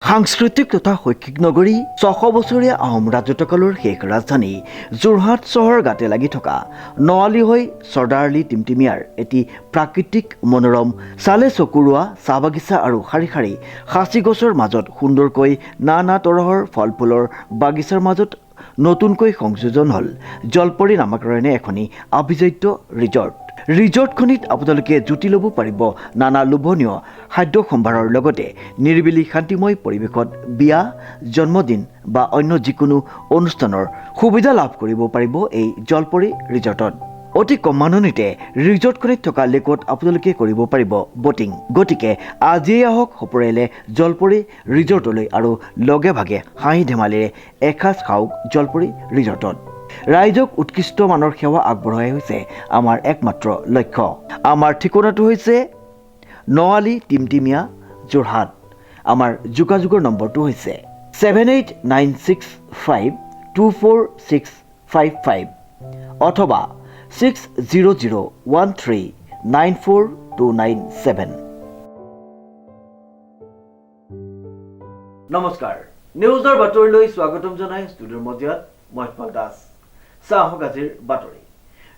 সাংস্কৃতিক তথা শৈক্ষিক নগৰী ৬০০ বছৰীয়া আহোম ৰাজত্বকালৰ শেষ ৰাজধানী যোৰহাট চহৰ গাতে লাগি থকা নৱালী হৈ চৰ্দাৰআলি টিমটিমিয়াৰ এটি প্ৰাকৃতিক মনোৰম চালে চকুৰোৱা চাহ বাগিচা আৰু শাৰী শাৰী সাঁচি গছৰ মাজত সুন্দৰকৈ নানা তৰহৰ ফল ফুলৰ বাগিচাৰ মাজত নতুনকৈ সংযোজন হ'ল জলপৰী নামাকৰণে এখনি আভিজাত্য ৰিজৰ্টখনিত আপোনালোকে জুতি ল'ব পাৰিব নানা লোভনীয় খাদ্য সম্ভাৰৰ লগতে নিৰিবিলি শান্তিময় পৰিৱেশত বিয়া জন্মদিন বা অন্য যিকোনো অনুষ্ঠানৰ সুবিধা লাভ কৰিব পাৰিব এই জলপৰী ৰিজৰ্টত অতি কম মাননিতে ৰিজৰ্টখনিত থকা লেকত আপোনালোকে কৰিব পাৰিব বটিং গতিকে আজিয়ে আহক সপৰিয়ালে জলপৰী ৰিজৰ্টলৈ আৰু লগে ভাগে হাঁহি ধেমালিৰে এসাঁজ খাওক জলপৰী ৰিজৰ্টত ৰাইজক উৎকৃষ্ট মানৰ সেৱা আগবঢ়াই হৈছে আমাৰ একমাত্ৰ লক্ষ্য আমাৰ ঠিকনাটো হৈছে নৱালী টিমটিমিয়া যোৰহাট আমাৰ যোগাযোগৰ নম্বৰটো হৈছে 7896524655 অথবা 6001394297 নমস্কাৰ নিউজৰ বাতৰিলৈ স্বাগতম জনাই ষ্টুডিঅ'ৰ মজিয়াত মহিপাল দাস চাহক আজিৰ বাতৰি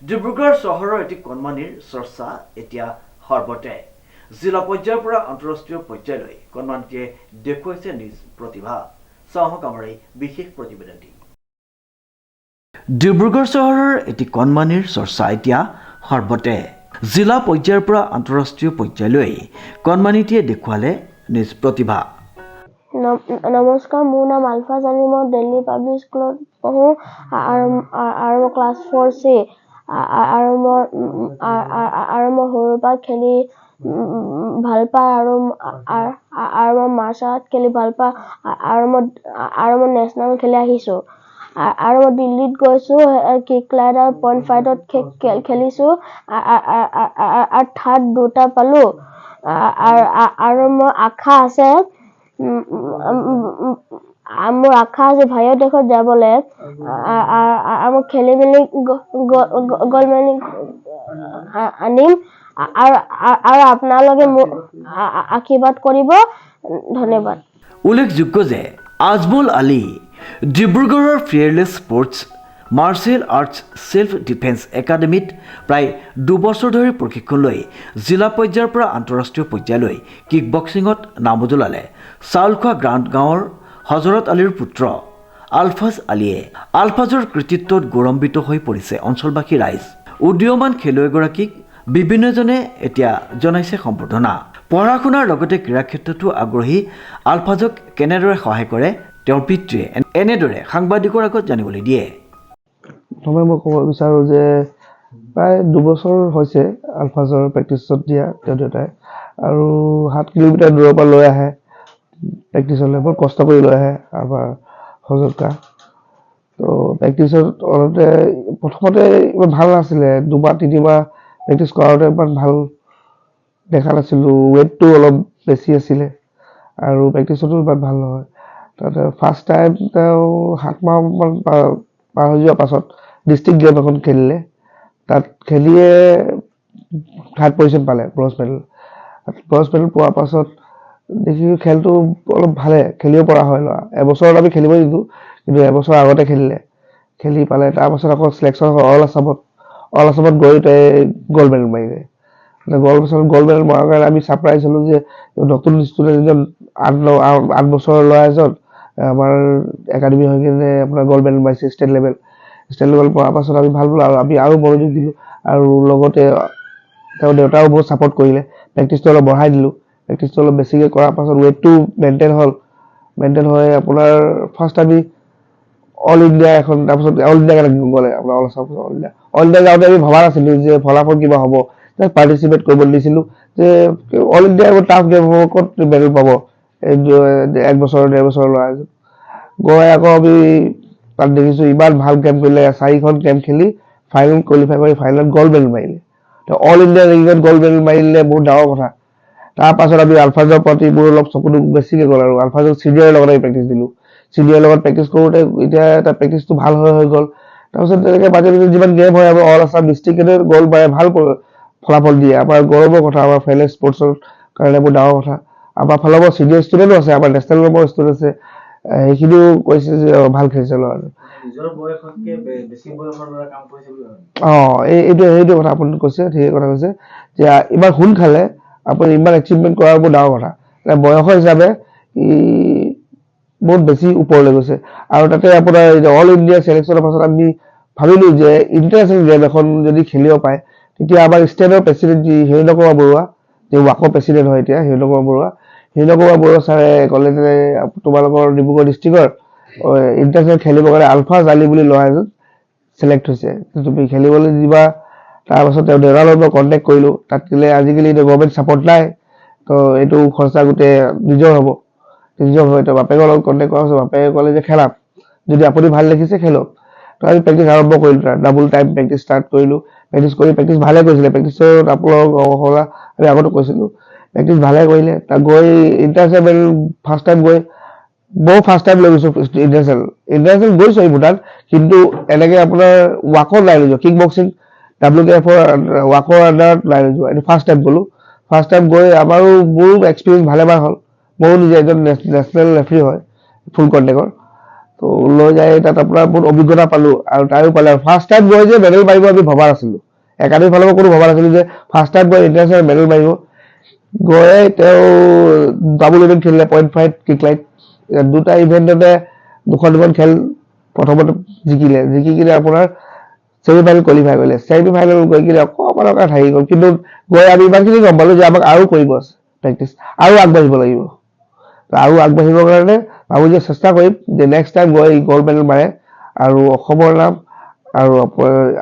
ডিব্ৰুগড় চহৰৰ এটি কণমানিৰ চৰ্চা এতিয়া সৰ্বতে জিলা পৰ্যায়ৰ পৰা আন্তঃৰাষ্ট্ৰীয় পৰ্যায়লৈ কণমানিটিয়ে দেখুৱাইছে নিজ প্ৰতিভা চাহক আমাৰ এই বিশেষ প্ৰতিবেদনটি ডিব্ৰুগড় চহৰৰ এটি কণমানিৰ চৰ্চা এতিয়া সৰ্বতে জিলা পৰ্যায়ৰ পৰা আন্তঃৰাষ্ট্ৰীয় পৰ্যায়লৈ কণমানিটিয়ে দেখুৱালে নিজ প্ৰতিভা নমস্কাৰ মোৰ নাম আলফাজ আলী মই দিল্লী পাব্লিক স্কুলত পঢ়োঁ আৰু ক্লাছ 4C আৰু মই সৰুৰ পৰা খেলি ভাল পাওঁ আৰু মই মাৰ্চাল আৰ্ট খেলি ভাল পাওঁ আৰু মই নেশ্যনেল খেলি আহিছোঁ আৰু মই দিল্লীত গৈছোঁ কিকলাইট আৰু পইণ্ট ফাইটত খেলিছোঁ আৰু থাৰ্ড দুটা পালোঁ আৰু মোৰ আশা আছে মোৰ আশা আছে ভাৰত দেশত যাবলৈ আৰু খেলি মেলি গ'ল্ড মেডেল আনিম আৰু আপোনালোকে মোক আশীৰ্বাদ কৰিব ধন্যবাদ উল্লেখযোগ্য যে আজমল আলী ডিব্ৰুগড়ৰ fearless sports martial arts self defence একাডেমীত প্ৰায় 2 বছৰ ধৰি প্ৰশিক্ষণ লৈ জিলা পৰ্যায়ৰ পৰা আন্তঃৰাষ্ট্ৰীয় পৰ্যায়লৈ কিক বক্সিঙত নাম উজলালে চাউলখোৱা গ্ৰাণ্ট গাঁৱৰ হজৰত আলীৰ পুত্ৰ আলফাজ আলীয়ে আলফাজৰ কৃতিত্বত গৌৰৱান্বিত হৈ পৰিছে অঞ্চলবাসী ৰাইজ উদীয়মান খেলুৱৈগৰাকীক বিভিন্নজনে এতিয়া জনাইছে সম্বৰ্ধনা পঢ়া শুনাৰ লগতে ক্ৰীড়া ক্ষেত্ৰতো আগ্ৰহী আলফাজক কেনেদৰে সহায় কৰে তেওঁৰ পিতৃয়ে এনেদৰে সাংবাদিকৰ আগত জানিবলৈ দিয়ে মই ক'ব বিচাৰোঁ যে প্ৰায় 2 বছৰ হৈছে আলফাজৰ প্ৰেক্টিছত দিয়া তেওঁ দেউতাই আৰু 7 কিলোমিটাৰ দূৰৰ পৰা লৈ আহে প্ৰেক্টিচলৈ বৰ কষ্ট কৰি লৈ আহে আমাৰ হজৰকা তো প্ৰেক্টিচত অলপতে প্ৰথমতে ইমান ভাল নাছিলে 2-3বাৰ প্ৰেক্টিচ কৰাওঁতে ইমান ভাল দেখা নাছিলোঁ ৱেইটটো অলপ বেছি আছিলে আৰু প্ৰেক্টিচতো ইমান ভাল নহয় তাতে ফাৰ্ষ্ট টাইম তেওঁ 7 মাহমান পাৰ হৈ যোৱাৰ পাছত ডিষ্ট্ৰিক্ট গেম এখন খেলিলে তাত খেলিয়ে 3rd পজিশ্যন পালে ব্ৰঞ্জ মেডেল পোৱাৰ পাছত দেখি খেলটো অলপ ভালে খেলিব পৰা হয় ল'ৰা এবছৰত আমি খেলিব দিলোঁ কিন্তু এবছৰ আগতে খেলি পালে তাৰপাছত আকৌ চিলেকশ্যন হ'ল অল আছামত গৈ গ'ল্ড মেডেল মাৰিলে গ'ল্ড মেডেল মৰাৰ কাৰণে আমি ছাৰপ্ৰাইজ হ'লোঁ যে নতুন ষ্টুডেণ্ট এজন 8 বছৰৰ ল'ৰা এজন আমাৰ একাডেমি হৈ কিনে আপোনাৰ গ'ল্ড মেডেল মাৰিছে ষ্টেট লেভেল পোৱাৰ পাছত আমি ভাল পালোঁ আৰু আমি আৰু মনোযোগ দিলোঁ আৰু লগতে তেওঁ দেউতাও বহুত ছাপৰ্ট কৰিলে প্ৰেক্টিচটো অলপ বঢ়াই দিলোঁ প্ৰেক্টিচটো অলপ বেছিকৈ কৰাৰ পাছত ৱেইটটো মেইনটেইন হৈ আপোনাৰ ফাৰ্ষ্ট আমি অল ইণ্ডিয়া এখন তাৰপিছত অল ইণ্ডিয়া গ'লে আপোনাৰ অল ইণ্ডিয়া যাওঁতে আমি ভবা নাছিলোঁ যে ফলাফল কিবা হ'ব পাৰ্টিচিপেট কৰিব দিছিলোঁ যে অল ইণ্ডিয়া টাফ গেম হ'ব ক'ত মেডেল পাব 1 বছৰ 1.5 বছৰৰ ল'ৰা এজন গৈ আকৌ আমি তাত দেখিছোঁ ইমান ভাল গেম কৰিলে 4খন গেম খেলি ফাইনেল কোৱালিফাই কৰি ফাইনেলত গ'ল্ড মেডেল মাৰিলে তো অল ইণ্ডিয়া ৰেংকত গ'ল্ড মেডেল মাৰিলে বহুত ডাঙৰ কথা তাৰপাছত আমি আলফাজৰ প্ৰতি মোৰ অলপ চকুটো বেছিকৈ গ'ল আৰু আলফাজক চিনিয়ৰৰ লগত আমি প্ৰেক্টিচ দিলোঁ চিনিয়ৰৰ লগত প্ৰেক্টিচ কৰোঁতে এতিয়া তাৰ প্ৰেক্টিচটো ভাল হৈ গ'ল তাৰপিছত তেনেকৈ মাজে মাজে যিমান গেম হয় আমাৰ অল আছাম ডিষ্ট্ৰিক্টতে গ'ল্ড মাৰে ভাল ফলাফল দিয়ে আমাৰ গৌৰৱৰ কথা আমাৰ ফিয়াৰলেছ স্পৰ্টছৰ কাৰণে বহুত ডাঙৰ কথা আমাৰ ফালৰ পৰা চিনিয়ৰ ষ্টুডেণ্টো আছে, আমাৰ নেশ্যনেল লেভেলৰ ষ্টুডেণ্ট আছে, সেইখিনিও কৈছে যে ভাল খেলিছে ল'ৰাটো। এইটো কথা আপুনি কৈছে, ঠিক কথা কৈছে যে ইমান সোনকালে আপুনি ইমান এচিভমেণ্ট কৰাৰ বহুত ডাঙৰ কথা। বয়সৰ হিচাপে ই বহুত বেছি ওপৰলৈ গৈছে। আৰু তাতে আপোনাৰ অল ইণ্ডিয়া চিলেকশ্যনৰ পাছত আমি ভাবিলো যে ইণ্টাৰনেশ্যনেল গেম এখন যদি খেলিব পায়, তেতিয়া আমাৰ ষ্টেটৰ প্ৰেচিডেণ্ট যি হিৰণ্যকুমাৰ বৰুৱা, যি ৱাকৰ প্ৰেচিডেণ্ট হয় এতিয়া হিৰণ্যকুমাৰ বৰুৱা ছাৰে ক'লে যে তোমালোকৰ ডিব্ৰুগড় ডিষ্ট্ৰিক্টৰ ইণ্টাৰনেশ্যনেল খেলিবৰ কাৰণে আলফাজ আলী বুলি ল'ৰা এজন চিলেক্ট হৈছে, তুমি খেলিবলৈ দিবা। তাৰপাছত তেওঁ দেৱালয়ৰ পৰা কণ্টেক্ট কৰিলোঁ, তাত দিলে আজিকালি গভৰ্ণমেণ্ট ছাপৰ্ট নাই, তো এইটো খৰচা গোটেই নিজৰ হ'ব। এতিয়া বাপেকৰ লগত কণ্টেক্ট কৰা হৈছে, বাপেকে ক'লে যে খেলাম, যদি আপুনি ভাল দেখিছে খেলক। তো আমি প্ৰেক্টিচ আৰম্ভ কৰিলোঁ, তাৰ ডাবুল টাইম প্ৰেক্টিচ ষ্টাৰ্ট কৰিলোঁ। প্ৰেক্টিচ ভালে কৰিছিলে, প্ৰেক্টিচত আপোনালোকক আমি আগতে কৈছিলোঁ, প্ৰেক্টিচ ভালে কৰিলে। তাত গৈ ইণ্টাৰনেশ্যনেল ফাৰ্ষ্ট টাইম গৈ ফাৰ্ষ্ট টাইম লৈ গৈছোঁ ইণ্টাৰনেশ্যনেল গৈছোঁ ভূটান, কিন্তু এনেকে আপোনাৰ ৱাকত নাই লৈ যোৱা, কিক বক্সিং WKF-ৰ ৱাকৰ আণ্ডাৰত নাই লৈ যোৱা, এইটো ফাৰ্ষ্ট টাইম গ'লোঁ। ফাৰ্ষ্ট টাইম গৈ মোৰো এক্সপিৰিয়েঞ্চ ভালেমান হ'ল। ময়ো নিজে এজন নেশ্যনেল ৰেফাৰী হয় ফুল কণ্টেক্টৰ, তো লৈ যাই তাত আপোনাৰ বহুত অভিজ্ঞতা পালোঁ। আৰু তাইও পালে, ফাৰ্ষ্ট টাইম গৈ যে মেডেল মাৰিব আমি ভবা নাছিলোঁ, একাডেমীৰ ফালৰ পৰা কোনো ভবা নাছিলোঁ যে ফাৰ্ষ্ট টাইম গৈ ইণ্টাৰনেশ্যনেল মেডেল মাৰিব। গৈ তেওঁ ডাবুল ইভেণ্ট খেলিলে, .5 কিক লাইট, দুটা ইভেণ্টতে দুখন খেল প্ৰথমতে জিকি কিনে আপোনাৰ ছেমি ফাইনেল কোৱালিফাই কৰিলে। ছেমি ফাইনেল গৈ কিনে অকণমান হাৰি গ'ল, কিন্তু গৈ আমি ইমানখিনি গম পালোঁ যে আমাক আৰু কৰিব আছে প্ৰেক্টিচ, আৰু আগবাঢ়িব লাগিব। আৰু আগবাঢ়িবৰ কাৰণে ভাবোঁ যে চেষ্টা কৰিম যে নেক্সট টাইম গৈ গ'ল্ড মেডেল মাৰে আৰু অসমৰ নাম আৰু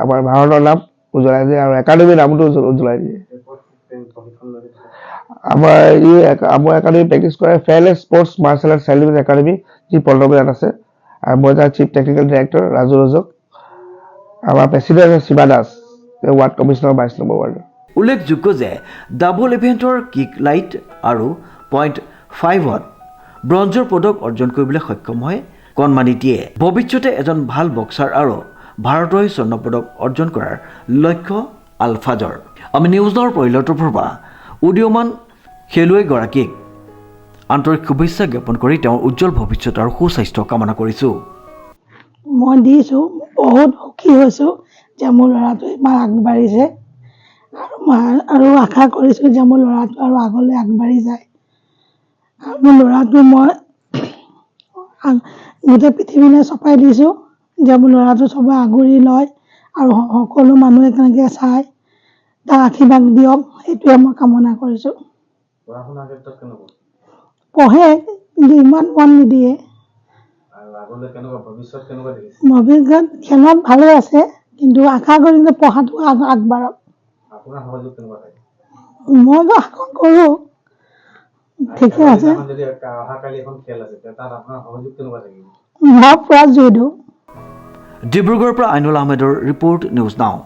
আমাৰ ভাৰতৰ নাম উজ্বলাই দিয়ে আৰু একাডেমীৰ নামটো উজ্বলাই দিয়ে। আমাৰ একাডেমি প্ৰেক্টিচ কৰে fearless sports martial art celebrate academy, যি পল্টনবজাৰত আছে। আৰু মই তাৰ chief technical director Raju Rajak. আমাৰ প্ৰেচিডেণ্ট আছে Shiva Das, ward commissioner 22 number ৱাৰ্ডৰ। উল্লেখযোগ্য যে ডাবল ইভেণ্টৰ কিক লাইট আৰু .5ত ব্ৰঞ্জৰ পদক অৰ্জন কৰিবলৈ সক্ষম হয় কণমানিটিয়ে। ভৱিষ্যতে এজন ভাল বক্সাৰ আৰু ভাৰতৰ স্বৰ্ণ পদক অৰ্জন কৰাৰ লক্ষ্য আলফাজৰ। আমি নিউজৰ পৰিলতৰ পৰা উদীয়মান খেলুৱৈগৰাকীক আন্তৰিক শুভেচ্ছা জ্ঞাপন কৰি তেওঁৰ উজ্জ্বল ভৱিষ্যত আৰু সুস্বাস্থ্য কামনা কৰিছোঁ। মই দিছোঁ, বহুত সুখী হৈছোঁ যে মোৰ ল'ৰাটো ইমান আগবাঢ়িছে, আৰু আশা কৰিছোঁ যে মোৰ ল'ৰাটো আৰু আগলৈ আগবাঢ়ি যায়। আৰু মোৰ ল'ৰাটো মই গোটেই পৃথিৱীলৈ চপাই দিছোঁ যে মোৰ ল'ৰাটো চবে আগুৰি লয় আৰু সকলো মানুহে তেনেকৈ চায়, তাৰ আশীৰ্বাদ দিয়ক, সেইটোৱে মই কামনা কৰিছোঁ। পঢ়ে, কিন্তু ইমান মন নিদিয়ে। ভৱিষ্যত খেলত ভালে আছে, কিন্তু আশা কৰিম যে পঢ়াটো আগবাঢ়ক। মইতো আশা কৰোঁ ঠিকে আছে, মই পুৰা জোৰ দিওঁ। ডিব্ৰুগড়ৰ পৰা আইনুল আহমেদৰ ৰিপৰ্ট, নিউজ নাও।